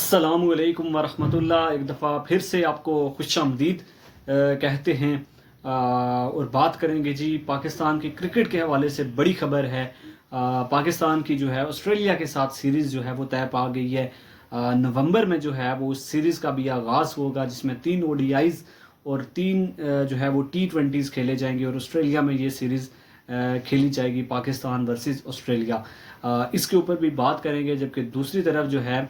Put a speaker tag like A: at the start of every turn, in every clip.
A: अस्सलामु अलैकुम वरहमतुल्लाह। एक दफ़ा फिर से आपको खुश आमदीद कहते हैं और बात करेंगे जी पाकिस्तान की क्रिकेट के हवाले से। बड़ी खबर है, पाकिस्तान की जो है ऑस्ट्रेलिया के साथ सीरीज़ जो है वो तय पा गई है। नवंबर में जो है वो उस सीरीज़ का भी आगाज़ होगा जिसमें 3 ODIs और 3 जो है वो T20s खेले जाएंगे और ऑस्ट्रेलिया में ये सीरीज़ खेली जाएगी, पाकिस्तान वर्सेस ऑस्ट्रेलिया। इसके ऊपर भी बात करेंगे। जबकि दूसरी तरफ जो है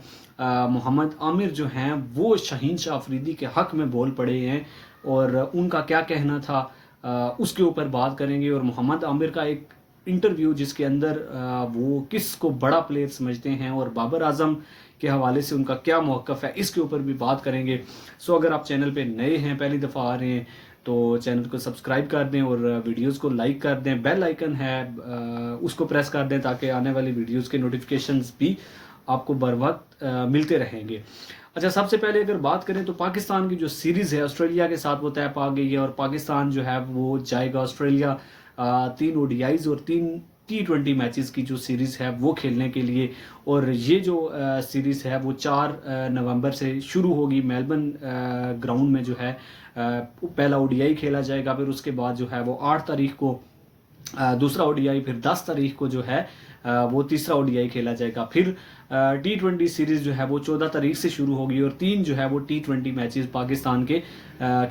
A: मोहम्मद आमिर जो हैं वो शाहीन शाह अफरीदी के हक़ में बोल पड़े हैं और उनका क्या कहना था उसके ऊपर बात करेंगे। और मोहम्मद आमिर का एक इंटरव्यू जिसके अंदर वो किस को बड़ा प्लेयर समझते हैं और बाबर आजम के हवाले से उनका क्या मौक़िफ़ है, इसके ऊपर भी बात करेंगे। सो अगर आप चैनल पे नए हैं, पहली दफ़ा आ रहे हैं, तो चैनल को सब्सक्राइब कर दें और वीडियोस को लाइक कर दें। बेल आइकन है उसको प्रेस कर दें ताकि आने वाली वीडियोस के नोटिफिकेशंस भी आपको बर वक्त मिलते रहेंगे। अच्छा, सबसे पहले अगर बात करें तो पाकिस्तान की जो सीरीज़ है ऑस्ट्रेलिया के साथ वो तय पा गई है और पाकिस्तान जो है वो जाएगा ऑस्ट्रेलिया 3 ODIs और 3 T20 मैचेस की जो सीरीज़ है वो खेलने के लिए। और ये जो सीरीज़ है वो 4 नवंबर से शुरू होगी। मेलबर्न ग्राउंड में जो है पहला ODI खेला जाएगा, फिर उसके बाद जो है वो 8 तारीख को दूसरा ODI, फिर 10 तारीख को जो है वो तीसरा ODI खेला जाएगा। फिर T20 सीरीज़ जो है वो 14 तारीख से शुरू होगी और 3 जो है वो T20 मैचेस पाकिस्तान के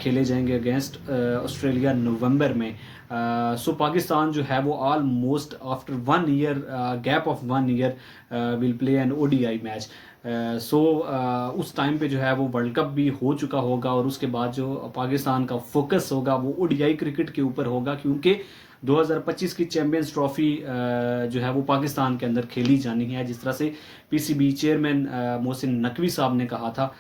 A: खेले जाएंगे अगेंस्ट ऑस्ट्रेलिया नवंबर में। सो पाकिस्तान जो है वो almost after 1 year, gap of 1 year will play an ODI match. So उस टाइम पे जो है वो वर्ल्ड कप भी हो चुका होगा और उसके बाद जो पाकिस्तान का फोकस होगा वो ODI क्रिकेट के ऊपर होगा, क्योंकि 2025 की चैम्पियंस ट्रॉफ़ी जो है वो पाकिस्तान के अंदर खेली जानी है। जिस तरह से PCB चेयरमैन मोहसिन नकवी साहब ने कहा था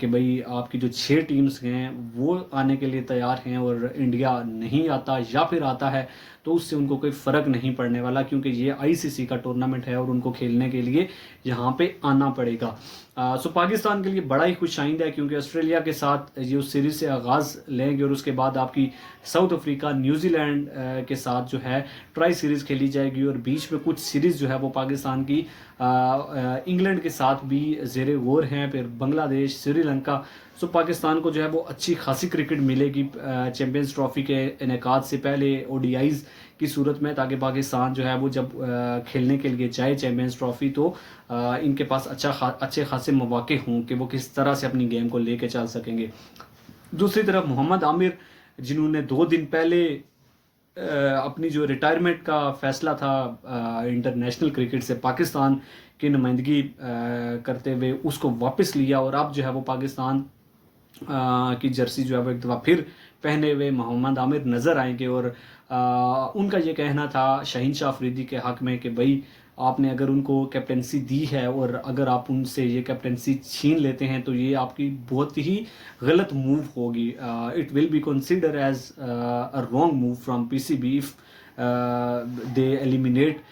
A: कि भाई आपकी जो 6 टीम्स हैं वो आने के लिए तैयार हैं और इंडिया नहीं आता या फिर आता है तो उससे उनको कोई फ़र्क नहीं पड़ने वाला, क्योंकि ये ICC का टूर्नामेंट है और उनको खेलने के लिए यहाँ पे आना पड़ेगा। सो पाकिस्तान के लिए बड़ा ही खुश आइंद है, क्योंकि ऑस्ट्रेलिया के साथ ये उस सीरीज़ से आगाज़ लेंगे और उसके बाद आपकी साउथ अफ्रीका न्यूजीलैंड के साथ जो है ट्राई सीरीज़ खेली जाएगी और बीच में कुछ सीरीज़ जो है वो पाकिस्तान की इंग्लैंड के साथ भी ज़ेरे गौर हैं, फिर बांग्लादेश, श्रीलंका। सो पाकिस्तान को जो है वो अच्छी खासी क्रिकेट मिलेगी चैम्पियंस ट्रॉफ़ी के इनेकाद से पहले ODIs की सूरत में, ताकि पाकिस्तान जो है वो जब खेलने के लिए जाए चैम्पियंस ट्रॉफ़ी तो इनके पास अच्छे खासे मौके हों कि वो किस तरह से अपनी गेम को लेके चल सकेंगे। दूसरी तरफ मोहम्मद आमिर, जिन्होंने 2 दिन पहले अपनी जो रिटायरमेंट का फ़ैसला था इंटरनेशनल क्रिकेट से पाकिस्तान की नुमाइंदगी करते हुए उसको वापस लिया और अब जो है वो पाकिस्तान की जर्सी जो है वो एक दफ़ा फिर पहने हुए मोहम्मद आमिर नज़र आएंगे। और उनका ये कहना था शाहीन शाह अफरीदी के हक़ में कि भाई आपने अगर उनको कैप्टनसी दी है और अगर आप उनसे ये कैप्टनसी छीन लेते हैं तो ये आपकी बहुत ही गलत मूव होगी। It will be consider as a wrong move from PCB if they eliminate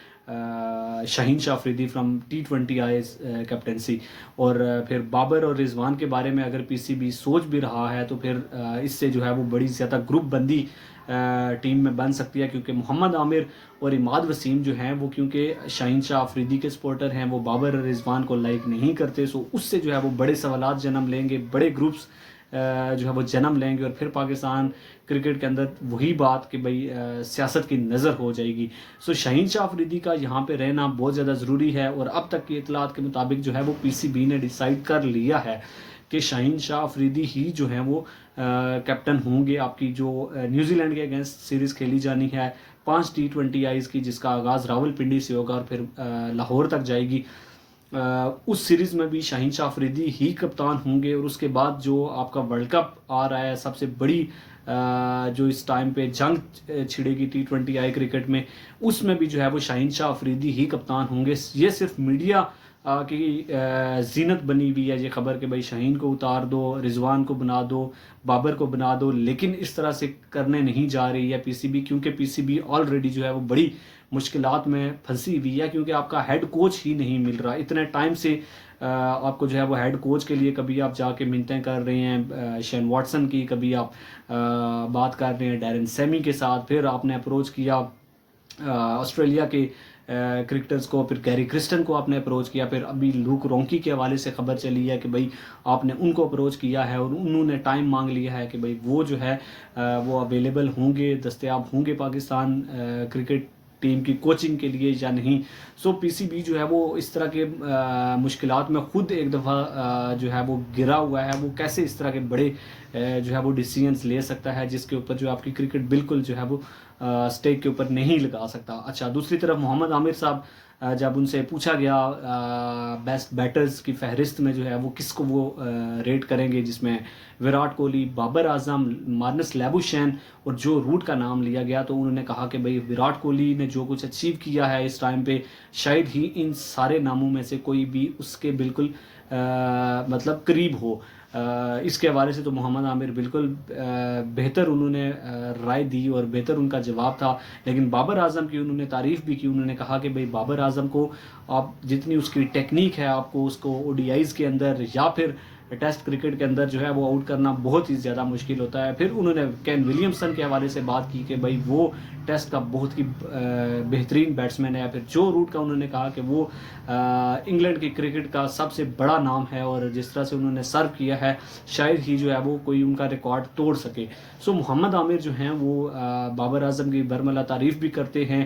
A: Shaheen Shah Afridi from T20Is captaincy. और फिर बाबर और रिजवान के बारे में अगर PCB सोच भी रहा है तो फिर इससे जो है वो बड़ी ज़्यादा ग्रुप बंदी टीम में बन सकती है, क्योंकि मोहम्मद आमिर और इमाद वसीम जो हैं वो क्योंकि शाहीन शाह अफरीदी के सपोर्टर हैं, वो बाबर और रिजवान को लाइक नहीं करते। सो उससे जो है वो बड़े सवालात जन्म लेंगे, बड़े ग्रुप्स जो है वो जन्म लेंगे और फिर पाकिस्तान क्रिकेट के अंदर वही बात कि भाई सियासत की नज़र हो जाएगी। सो शाहीन शाह अफरीदी का यहाँ पे रहना बहुत ज़्यादा ज़रूरी है और अब तक की इतलात के मुताबिक जो है वो PCB ने डिसाइड कर लिया है कि शाहीन शाह अफरीदी ही जो हैं वो कैप्टन होंगे। आपकी जो न्यूजीलैंड के अगेंस्ट सीरीज़ खेली जानी है 5 T20Is की, जिसका आगाज़ रावलपिंडी से होगा और फिर लाहौर तक जाएगी। उस सीरीज़ में भी शाहीन शाह अफरीदी ही कप्तान होंगे। और उसके बाद जो आपका वर्ल्ड कप आ रहा है, सबसे बड़ी जो इस टाइम पे जंग छिड़ेगी T20I क्रिकेट में, उसमें भी जो है वो शाहीन शाह अफरीदी ही कप्तान होंगे। ये सिर्फ मीडिया की जीनत बनी हुई है ये खबर कि भाई शाहीन को उतार दो, रिजवान को बना दो, बाबर को बना दो, लेकिन इस तरह से करने नहीं जा रही है PCB, क्योंकि PCB ऑलरेडी जो है वो बड़ी मुश्किलात में फंसी हुई है, क्योंकि आपका हेड कोच ही नहीं मिल रहा। इतने टाइम से आपको जो है वो हेड कोच के लिए कभी आप जाके मिन्नतें कर रहे हैं शेन वाटसन की, कभी आप बात कर रहे हैं डैरेन सेमी के साथ, फिर आपने अप्रोच किया ऑस्ट्रेलिया के کرکٹرز کو, پھر گیری کرسٹن کو آپ نے اپروچ کیا, پھر ابھی لوک رونکی کے حوالے سے خبر چلی ہے کہ بھائی آپ نے ان کو اپروچ کیا ہے اور انہوں نے ٹائم مانگ لیا ہے کہ بھائی وہ جو ہے وہ اویلیبل ہوں گے, دستیاب ہوں گے پاکستان کرکٹ ٹیم کی کوچنگ کے لیے یا نہیں. سو پی سی بی جو ہے وہ اس طرح کے مشکلات میں خود ایک دفعہ جو ہے وہ گرا ہوا ہے. وہ کیسے اس طرح کے بڑے جو ہے وہ ڈیسیجنس لے سکتا ہے جس کے اوپر جو آپ کی کرکٹ بالکل جو ہے وہ اسٹیک کے اوپر نہیں لگا سکتا. اچھا, دوسری طرف محمد عامر صاحب جب ان سے پوچھا گیا بیسٹ بیٹرز کی فہرست میں جو ہے وہ کس کو وہ ریٹ کریں گے, جس میں وراٹ کوہلی, بابر اعظم, مارنس لیبوشین اور جو روٹ کا نام لیا گیا, تو انہوں نے کہا کہ بھئی وراٹ کوہلی نے جو کچھ اچیو کیا ہے اس ٹائم پہ شاید ہی ان سارے ناموں میں سے کوئی بھی اس کے بالکل مطلب قریب ہو. اس کے حوالے سے تو محمد عامر بالکل بہتر انہوں نے رائے دی اور بہتر ان کا جواب تھا. لیکن بابر اعظم کی انہوں نے تعریف بھی کی. انہوں نے کہا کہ بھئی بابر اعظم کو آپ جتنی اس کی ٹیکنیک ہے آپ کو اس کو او ڈی آئیز کے اندر یا پھر ٹیسٹ کرکٹ کے اندر جو ہے وہ آؤٹ کرنا بہت ہی زیادہ مشکل ہوتا ہے. پھر انہوں نے کین ولیمسن کے حوالے سے بات کی کہ بھئی وہ ٹیسٹ کا بہت ہی بہترین بیٹسمین ہے. پھر جو روٹ کا انہوں نے کہا کہ وہ انگلینڈ کی کرکٹ کا سب سے بڑا نام ہے اور جس طرح سے انہوں نے سرو کیا ہے شاید ہی جو ہے وہ کوئی ان کا ریکارڈ توڑ سکے. سو محمد عامر جو ہیں وہ بابر اعظم کی برملا تعریف بھی کرتے ہیں,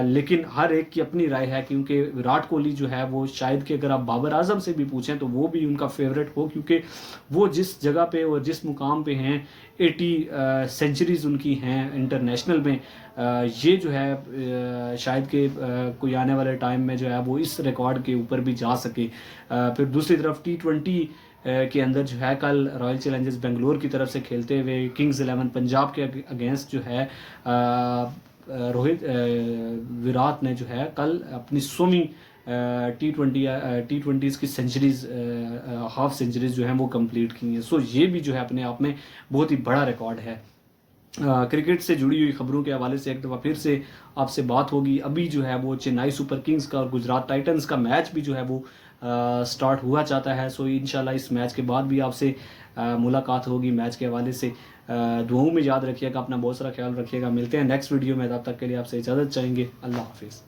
A: لیکن ہر ایک کی اپنی رائے ہے, کیونکہ وراٹ کوہلی جو ہے وہ شاید کہ اگر آپ بابر اعظم سے بھی پوچھیں تو وہ بھی ان کا فیوریٹ ہو, کیونکہ وہ جس جگہ پہ اور جس مقام پہ ہیں 80 سینچریز ان کی ہیں انٹرنیشنل میں, یہ جو ہے شاید کہ کوئی آنے والے ٹائم میں جو ہے وہ اس ریکارڈ کے اوپر بھی جا سکے. پھر دوسری طرف T20 کے اندر جو ہے کل رائل چیلنجرز بنگلور کی طرف سے کھیلتے ہوئے کنگز 11 پنجاب کے اگینسٹ جو ہے وراٹ نے جو ہے کل اپنی 100ویں T20s کی سینچریز, ہاف سینچریز جو ہیں وہ کمپلیٹ کی ہیں. سو یہ بھی جو ہے اپنے آپ میں بہت ہی بڑا ریکارڈ ہے. کرکٹ سے جڑی ہوئی خبروں کے حوالے سے ایک دفعہ پھر سے آپ سے بات ہوگی. ابھی جو ہے وہ چنائی سپر کنگز کا اور گجرات ٹائٹنز کا میچ بھی جو ہے وہ سٹارٹ ہوا چاہتا ہے. سو انشاءاللہ اس میچ کے بعد بھی آپ سے ملاقات ہوگی میچ کے حوالے سے. دعاؤں میں یاد رکھیے گا, اپنا بہت سارا خیال رکھیے گا. ملتے ہیں نیکسٹ ویڈیو میں, تب تک کے لیے آپ سے اجازت چاہیں گے. اللہ حافظ.